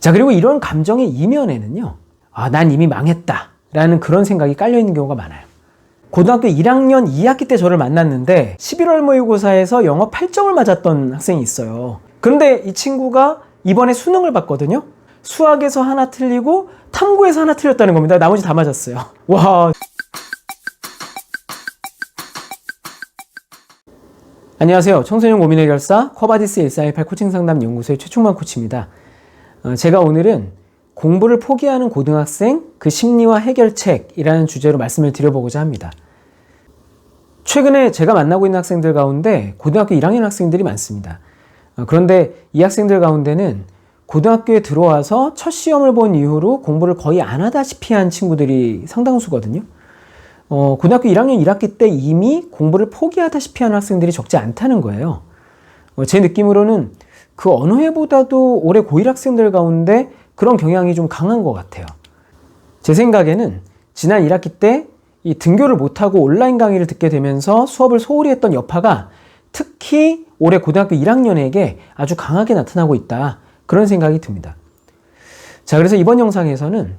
자, 그리고 이런 감정의 이면에는요, 난 이미 망했다 라는 그런 생각이 깔려있는 경우가 많아요. 고등학교 1학년 2학기 때 저를 만났는데 11월 모의고사에서 영어 8점을 맞았던 학생이 있어요. 그런데 이 친구가 이번에 수능을 봤거든요. 수학에서 하나 틀리고 탐구에서 하나 틀렸다는 겁니다. 나머지 다 맞았어요. 와. 안녕하세요. 청소년 고민 해결사 쿼바디스 1418 코칭 상담 연구소의 최충만 코치입니다. 제가 오늘은 공부를 포기하는 고등학생 그 심리와 해결책이라는 주제로 말씀을 드려보고자 합니다. 최근에 제가 만나고 있는 학생들 가운데 고등학교 1학년 학생들이 많습니다. 그런데 이 학생들 가운데는 고등학교에 들어와서 첫 시험을 본 이후로 공부를 거의 안 하다시피 한 친구들이 상당수거든요. 고등학교 1학년 1학기 때 이미 공부를 포기하다시피 하는 학생들이 적지 않다는 거예요. 제 느낌으로는 그 어느 해보다도 올해 고1 학생들 가운데 그런 경향이 좀 강한 것 같아요. 제 생각에는 지난 1학기 때 이 등교를 못하고 온라인 강의를 듣게 되면서 수업을 소홀히 했던 여파가 특히 올해 고등학교 1학년에게 아주 강하게 나타나고 있다. 그런 생각이 듭니다. 자, 그래서 이번 영상에서는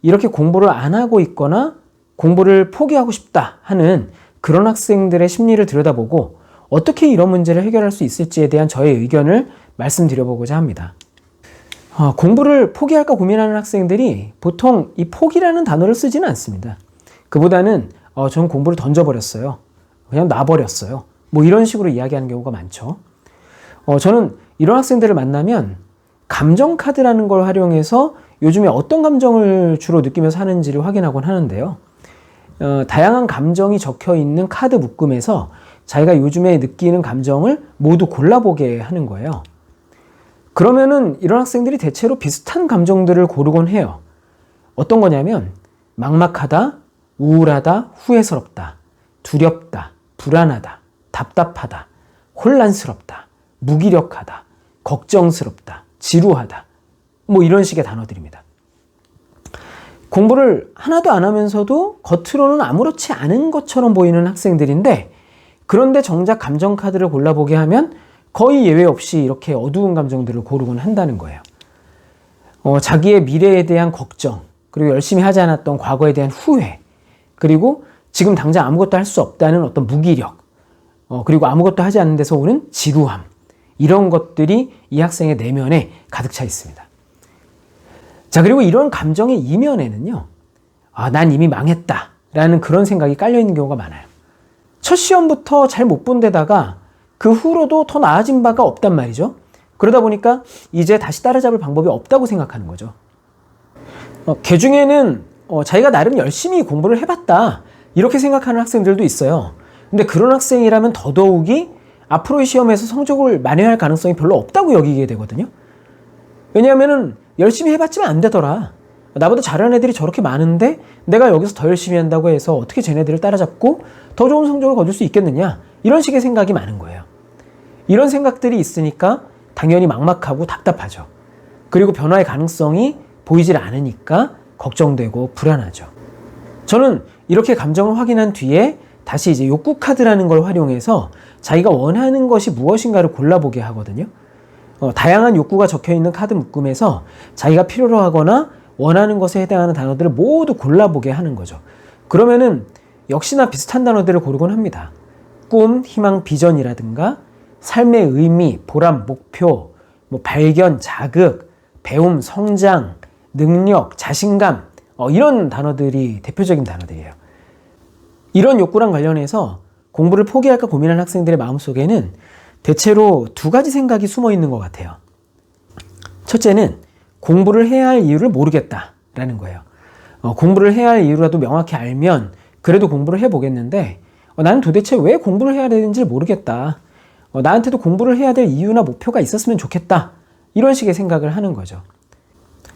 이렇게 공부를 안 하고 있거나 공부를 포기하고 싶다 하는 그런 학생들의 심리를 들여다보고 어떻게 이런 문제를 해결할 수 있을지에 대한 저의 의견을 말씀드려보고자 합니다. 공부를 포기할까 고민하는 학생들이 보통 이 포기라는 단어를 쓰지는 않습니다. 그보다는 전 공부를 던져버렸어요. 그냥 놔버렸어요. 뭐 이런 식으로 이야기하는 경우가 많죠. 저는 이런 학생들을 만나면 감정카드라는 걸 활용해서 요즘에 어떤 감정을 주로 느끼면서 하는지를 확인하곤 하는데요. 다양한 감정이 적혀 있는 카드 묶음에서 자기가 요즘에 느끼는 감정을 모두 골라보게 하는 거예요. 그러면은 이런 학생들이 대체로 비슷한 감정들을 고르곤 해요. 어떤 거냐면 막막하다, 우울하다, 후회스럽다, 두렵다, 불안하다, 답답하다, 혼란스럽다, 무기력하다, 걱정스럽다, 지루하다, 뭐 이런 식의 단어들입니다. 공부를 하나도 안 하면서도 겉으로는 아무렇지 않은 것처럼 보이는 학생들인데, 그런데 정작 감정카드를 골라보게 하면 거의 예외 없이 이렇게 어두운 감정들을 고르곤 한다는 거예요. 자기의 미래에 대한 걱정, 그리고 열심히 하지 않았던 과거에 대한 후회, 그리고 지금 당장 아무것도 할 수 없다는 어떤 무기력, 그리고 아무것도 하지 않는 데서 오는 지루함, 이런 것들이 이 학생의 내면에 가득 차 있습니다. 자, 그리고 이런 감정의 이면에는요, 난 이미 망했다 라는 그런 생각이 깔려있는 경우가 많아요. 첫 시험부터 잘 못 본 데다가 그 후로도 더 나아진 바가 없단 말이죠. 그러다 보니까 이제 다시 따라잡을 방법이 없다고 생각하는 거죠. 걔 중에는 자기가 나름 열심히 공부를 해봤다 이렇게 생각하는 학생들도 있어요. 근데 그런 학생이라면 더더욱이 앞으로의 시험에서 성적을 만회할 가능성이 별로 없다고 여기게 되거든요. 왜냐하면 열심히 해봤지만 안 되더라. 나보다 잘하는 애들이 저렇게 많은데 내가 여기서 더 열심히 한다고 해서 어떻게 쟤네들을 따라잡고 더 좋은 성적을 거둘 수 있겠느냐, 이런 식의 생각이 많은 거예요. 이런 생각들이 있으니까 당연히 막막하고 답답하죠. 그리고 변화의 가능성이 보이질 않으니까 걱정되고 불안하죠. 저는 이렇게 감정을 확인한 뒤에 다시 이제 욕구 카드라는 걸 활용해서 자기가 원하는 것이 무엇인가를 골라보게 하거든요. 다양한 욕구가 적혀있는 카드 묶음에서 자기가 필요로 하거나 원하는 것에 해당하는 단어들을 모두 골라보게 하는 거죠. 그러면은 역시나 비슷한 단어들을 고르곤 합니다. 꿈, 희망, 비전이라든가 삶의 의미, 보람, 목표, 발견, 자극, 배움, 성장, 능력, 자신감, 이런 단어들이 대표적인 단어들이에요. 이런 욕구랑 관련해서 공부를 포기할까 고민하는 학생들의 마음속에는 대체로 두 가지 생각이 숨어 있는 것 같아요. 첫째는 공부를 해야 할 이유를 모르겠다라는 거예요. 공부를 해야 할 이유라도 명확히 알면 그래도 공부를 해보겠는데 나는 도대체 왜 공부를 해야 되는지 모르겠다. 나한테도 공부를 해야 될 이유나 목표가 있었으면 좋겠다. 이런 식의 생각을 하는 거죠.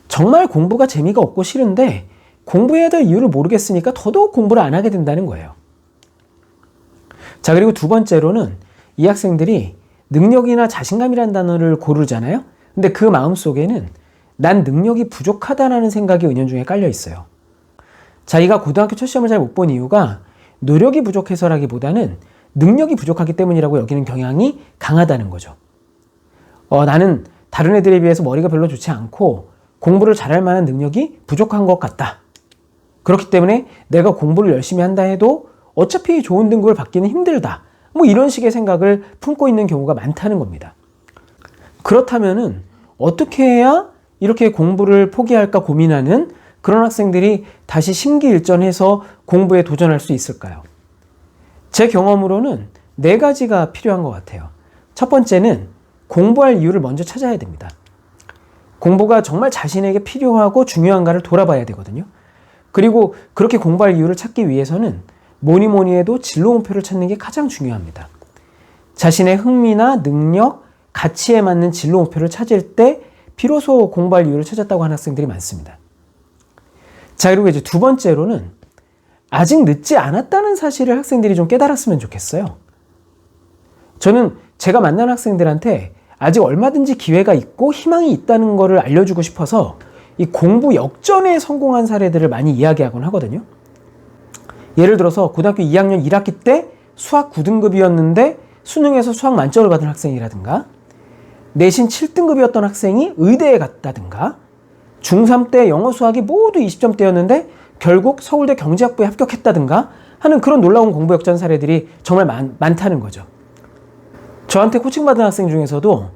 정말 공부가 재미가 없고 싫은데 공부해야 될 이유를 모르겠으니까 더더욱 공부를 안 하게 된다는 거예요. 자, 그리고 두 번째로는 이 학생들이 능력이나 자신감이라는 단어를 고르잖아요. 근데 그 마음속에는 난 능력이 부족하다라는 생각이 은연중에 깔려 있어요. 자기가 고등학교 첫 시험을 잘 못 본 이유가 노력이 부족해서라기보다는 능력이 부족하기 때문이라고 여기는 경향이 강하다는 거죠. 나는 다른 애들에 비해서 머리가 별로 좋지 않고 공부를 잘할 만한 능력이 부족한 것 같다. 그렇기 때문에 내가 공부를 열심히 한다 해도 어차피 좋은 등급을 받기는 힘들다. 뭐 이런 식의 생각을 품고 있는 경우가 많다는 겁니다. 그렇다면은 어떻게 해야 이렇게 공부를 포기할까 고민하는 그런 학생들이 다시 심기일전해서 공부에 도전할 수 있을까요? 제 경험으로는 4가지가 필요한 것 같아요. 첫 번째는 공부할 이유를 먼저 찾아야 됩니다. 공부가 정말 자신에게 필요하고 중요한가를 돌아봐야 되거든요. 그리고 그렇게 공부할 이유를 찾기 위해서는 뭐니 해도 진로 목표를 찾는 게 가장 중요합니다. 자신의 흥미나 능력, 가치에 맞는 진로 목표를 찾을 때 비로소 공부할 이유를 찾았다고 하는 학생들이 많습니다. 자, 그리고 이제 2번째로는 아직 늦지 않았다는 사실을 학생들이 좀 깨달았으면 좋겠어요. 저는 제가 만난 학생들한테 아직 얼마든지 기회가 있고 희망이 있다는 것을 알려주고 싶어서 이 공부 역전에 성공한 사례들을 많이 이야기하곤 하거든요. 예를 들어서 고등학교 2학년 1학기 때 수학 9등급이었는데 수능에서 수학 만점을 받은 학생이라든가, 내신 7등급이었던 학생이 의대에 갔다든가, 중3 때 영어 수학이 모두 20점대였는데 결국 서울대 경제학부에 합격했다든가 하는 그런 놀라운 공부 역전 사례들이 정말 많다는 거죠. 저한테 코칭받은 학생 중에서도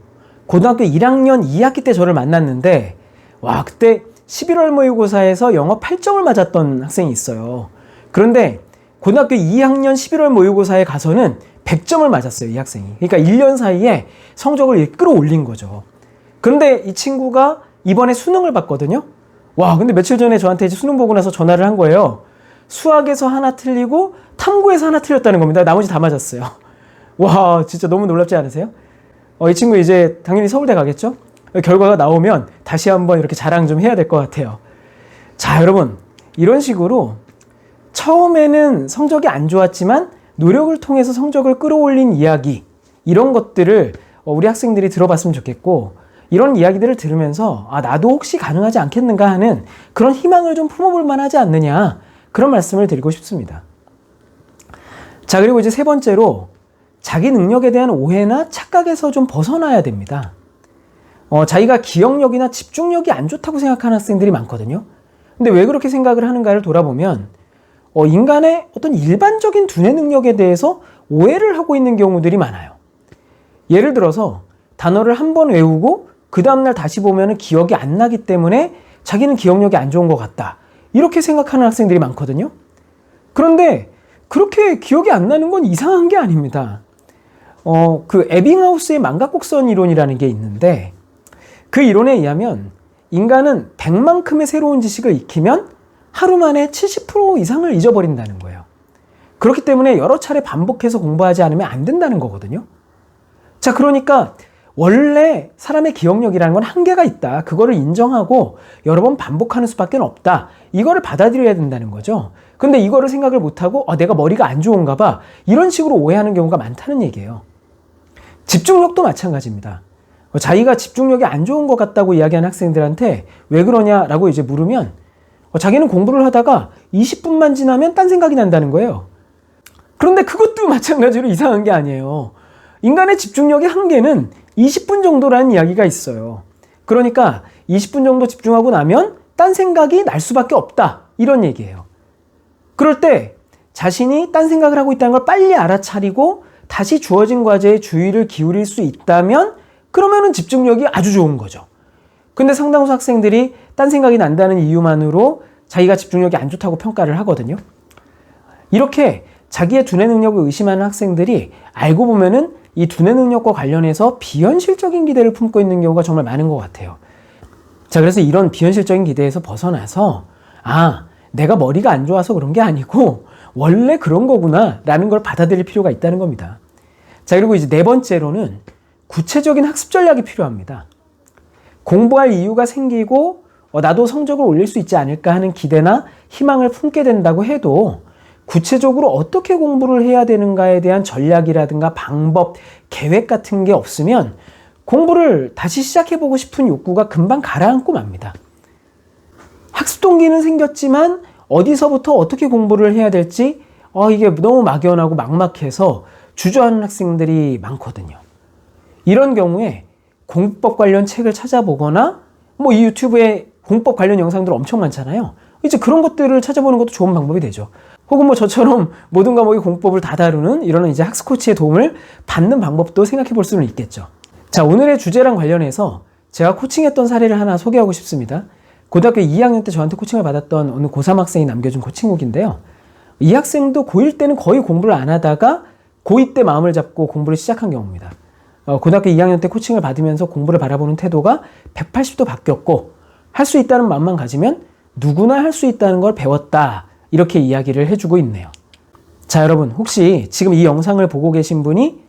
고등학교 1학년 2학기 때 저를 만났는데, 와, 그때 11월 모의고사에서 영어 8점을 맞았던 학생이 있어요. 그런데 고등학교 2학년 11월 모의고사에 가서는 100점을 맞았어요, 이 학생이. 그러니까 1년 사이에 성적을 끌어올린 거죠. 그런데 이 친구가 이번에 수능을 봤거든요. 와, 근데 며칠 전에 저한테 이제 수능 보고 나서 전화를 한 거예요. 수학에서 하나 틀리고 탐구에서 하나 틀렸다는 겁니다. 나머지 다 맞았어요. 와, 진짜 너무 놀랍지 않으세요? 이 친구 이제 당연히 서울대 가겠죠? 결과가 나오면 다시 한번 이렇게 자랑 좀 해야 될 것 같아요. 자, 여러분, 이런 식으로 처음에는 성적이 안 좋았지만 노력을 통해서 성적을 끌어올린 이야기, 이런 것들을 우리 학생들이 들어봤으면 좋겠고, 이런 이야기들을 들으면서 나도 혹시 가능하지 않겠는가 하는 그런 희망을 좀 품어볼 만하지 않느냐, 그런 말씀을 드리고 싶습니다. 자, 그리고 이제 3번째로 자기 능력에 대한 오해나 착각에서 좀 벗어나야 됩니다. 자기가 기억력이나 집중력이 안 좋다고 생각하는 학생들이 많거든요. 근데 왜 그렇게 생각을 하는가를 돌아보면 인간의 어떤 일반적인 두뇌 능력에 대해서 오해를 하고 있는 경우들이 많아요. 예를 들어서 단어를 한 번 외우고 그 다음날 다시 보면 기억이 안 나기 때문에 자기는 기억력이 안 좋은 것 같다, 이렇게 생각하는 학생들이 많거든요. 그런데 그렇게 기억이 안 나는 건 이상한 게 아닙니다. 그 에빙하우스의 망각곡선 이론이라는 게 있는데, 그 이론에 의하면 인간은 100만큼의 새로운 지식을 익히면 하루 만에 70% 이상을 잊어버린다는 거예요. 그렇기 때문에 여러 차례 반복해서 공부하지 않으면 안 된다는 거거든요. 자, 그러니까 원래 사람의 기억력이라는 건 한계가 있다, 그거를 인정하고 여러 번 반복하는 수밖에 없다, 이거를 받아들여야 된다는 거죠. 근데 이거를 생각을 못하고 내가 머리가 안 좋은가 봐, 이런 식으로 오해하는 경우가 많다는 얘기예요. 집중력도 마찬가지입니다. 자기가 집중력이 안 좋은 것 같다고 이야기하는 학생들한테 왜 그러냐라고 이제 물으면 자기는 공부를 하다가 20분만 지나면 딴 생각이 난다는 거예요. 그런데 그것도 마찬가지로 이상한 게 아니에요. 인간의 집중력의 한계는 20분 정도라는 이야기가 있어요. 그러니까 20분 정도 집중하고 나면 딴 생각이 날 수밖에 없다, 이런 얘기예요. 그럴 때 자신이 딴 생각을 하고 있다는 걸 빨리 알아차리고 다시 주어진 과제에 주의를 기울일 수 있다면 그러면은 집중력이 아주 좋은 거죠. 근데 상당수 학생들이 딴 생각이 난다는 이유만으로 자기가 집중력이 안 좋다고 평가를 하거든요. 이렇게 자기의 두뇌 능력을 의심하는 학생들이 알고 보면은 이 두뇌 능력과 관련해서 비현실적인 기대를 품고 있는 경우가 정말 많은 것 같아요. 자, 그래서 이런 비현실적인 기대에서 벗어나서 내가 머리가 안 좋아서 그런 게 아니고 원래 그런 거구나 라는 걸 받아들일 필요가 있다는 겁니다. 자, 그리고 이제 4번째로는 구체적인 학습 전략이 필요합니다. 공부할 이유가 생기고 나도 성적을 올릴 수 있지 않을까 하는 기대나 희망을 품게 된다고 해도 구체적으로 어떻게 공부를 해야 되는가에 대한 전략이라든가 방법, 계획 같은 게 없으면 공부를 다시 시작해보고 싶은 욕구가 금방 가라앉고 맙니다. 학습 동기는 생겼지만 어디서부터 어떻게 공부를 해야 될지 이게 너무 막연하고 막막해서 주저하는 학생들이 많거든요. 이런 경우에 공부법 관련 책을 찾아보거나 이 유튜브에 공법 관련 영상들 엄청 많잖아요. 이제 그런 것들을 찾아보는 것도 좋은 방법이 되죠. 혹은 뭐 저처럼 모든 과목의 공법을 다 다루는 이런 이제 학습 코치의 도움을 받는 방법도 생각해 볼 수는 있겠죠. 자, 오늘의 주제랑 관련해서 제가 코칭했던 사례를 하나 소개하고 싶습니다. 고등학교 2학년 때 저한테 코칭을 받았던 어느 고3 학생이 남겨준 코칭곡인데요. 이 학생도 고1 때는 거의 공부를 안 하다가 고2 때 마음을 잡고 공부를 시작한 경우입니다. 고등학교 2학년 때 코칭을 받으면서 공부를 바라보는 태도가 180도 바뀌었고, 할 수 있다는 마음만 가지면 누구나 할 수 있다는 걸 배웠다, 이렇게 이야기를 해주고 있네요. 자, 여러분, 혹시 지금 이 영상을 보고 계신 분이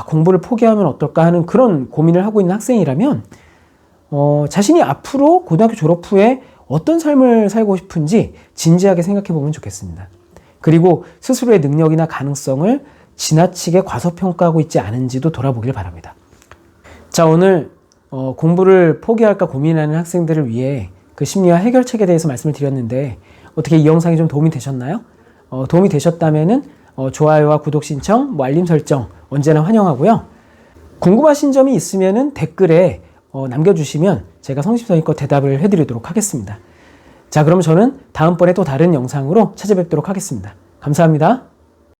공부를 포기하면 어떨까 하는 그런 고민을 하고 있는 학생이라면 자신이 앞으로 고등학교 졸업 후에 어떤 삶을 살고 싶은지 진지하게 생각해 보면 좋겠습니다. 그리고 스스로의 능력이나 가능성을 지나치게 과소평가하고 있지 않은지도 돌아보길 바랍니다. 자, 오늘 공부를 포기할까 고민하는 학생들을 위해 그 심리와 해결책에 대해서 말씀을 드렸는데, 어떻게 이 영상이 좀 도움이 되셨나요? 도움이 되셨다면은 좋아요와 구독 신청, 알림 설정 언제나 환영하고요. 궁금하신 점이 있으면은 댓글에 남겨주시면 제가 성심성의껏 대답을 해드리도록 하겠습니다. 자, 그럼 저는 다음번에 또 다른 영상으로 찾아뵙도록 하겠습니다. 감사합니다.